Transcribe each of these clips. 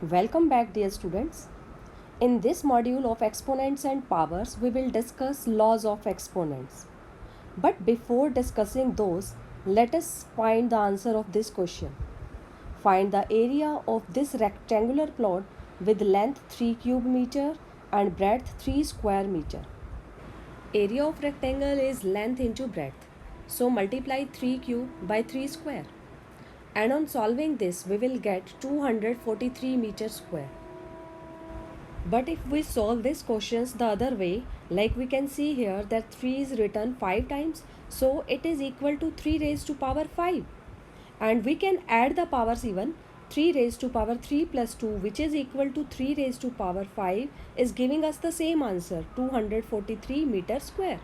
Welcome back, dear students. In this module of exponents and powers, we will discuss laws of exponents. But before discussing those, let us find the answer of this question. Find the area of this rectangular plot with length 3 cube meter and breadth 3 square meter. Area of rectangle is length into breadth. So multiply 3 cube by 3 square. And on solving this, we will get 243 meters square. But if we solve these questions the other way, like we can see here that 3 is written 5 times, so it is equal to 3 raised to power 5. And we can add the powers even. 3 raised to power 3 plus 2, which is equal to 3 raised to power 5, is giving us the same answer, 243 meters square.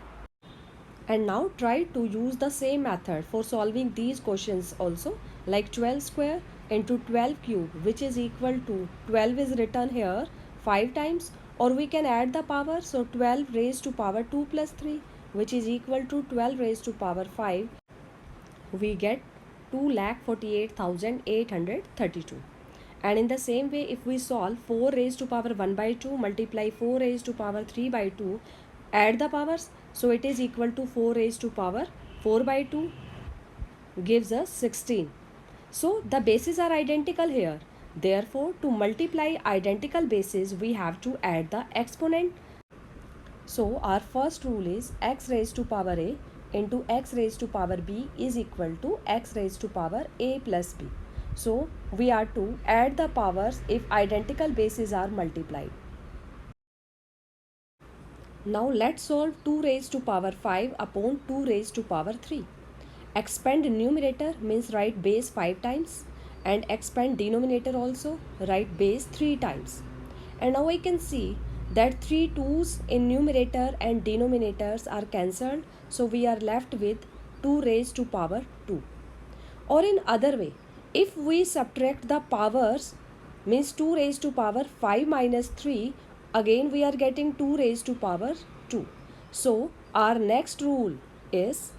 And now try to use the same method for solving these questions also, like 12 square into 12 cube, which is equal to 12 is written here 5 times, or we can add the power, so 12 raised to power 2 plus 3, which is equal to 12 raised to power 5. We get 2,48,832. And in the same way, if we solve 4 raised to power 1 by 2 multiply 4 raised to power 3 by 2, add the powers, so it is equal to 4 raised to power 4 by 2 gives us 16. So the bases are identical here. Therefore, to multiply identical bases, we have to add the exponent. So our first rule is x raised to power a into x raised to power b is equal to x raised to power a plus b. So we are to add the powers if identical bases are multiplied. Now let's solve 2 raised to power 5 upon 2 raised to power 3. Expand numerator means write base 5 times, and expand denominator also, write base 3 times. And now I can see that 3 2's in numerator and denominators are cancelled, so we are left with 2 raised to power 2. Or in other way, if we subtract the powers, means 2 raised to power 5 minus 3, again we are getting 2 raised to power 2. So our next rule is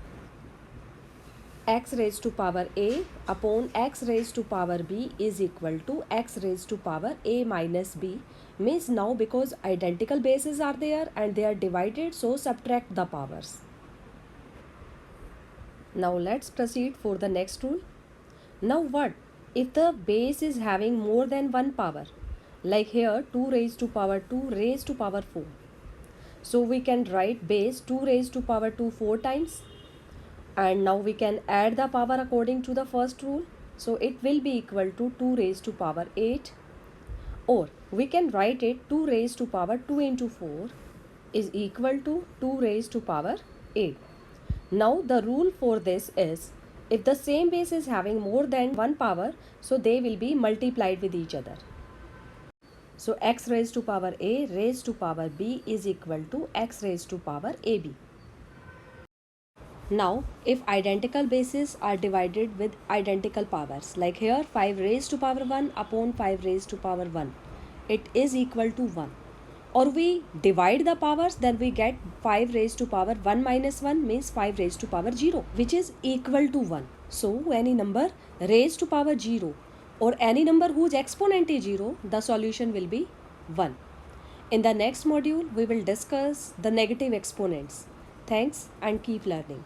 x raised to power a upon x raised to power b is equal to x raised to power a minus b. Means now because identical bases are there and they are divided, so subtract the powers. Now let's proceed for the next rule. Now what if the base is having more than one power? Like here 2 raised to power 2 raised to power 4. So we can write base 2 raised to power 2 4 times. And now we can add the power according to the first rule. So it will be equal to 2 raised to power 8. Or we can write it 2 raised to power 2 into 4 is equal to 2 raised to power 8. Now the rule for this is if the same base is having more than one power, so they will be multiplied with each other. So x raised to power a raised to power b is equal to x raised to power ab. Now, if identical bases are divided with identical powers, like here 5 raised to power 1 upon 5 raised to power 1, it is equal to 1. Or we divide the powers, then we get 5 raised to power 1 minus 1 means 5 raised to power 0, which is equal to 1. So, any number raised to power 0 or any number whose exponent is 0, the solution will be 1. In the next module, we will discuss the negative exponents. Thanks and keep learning.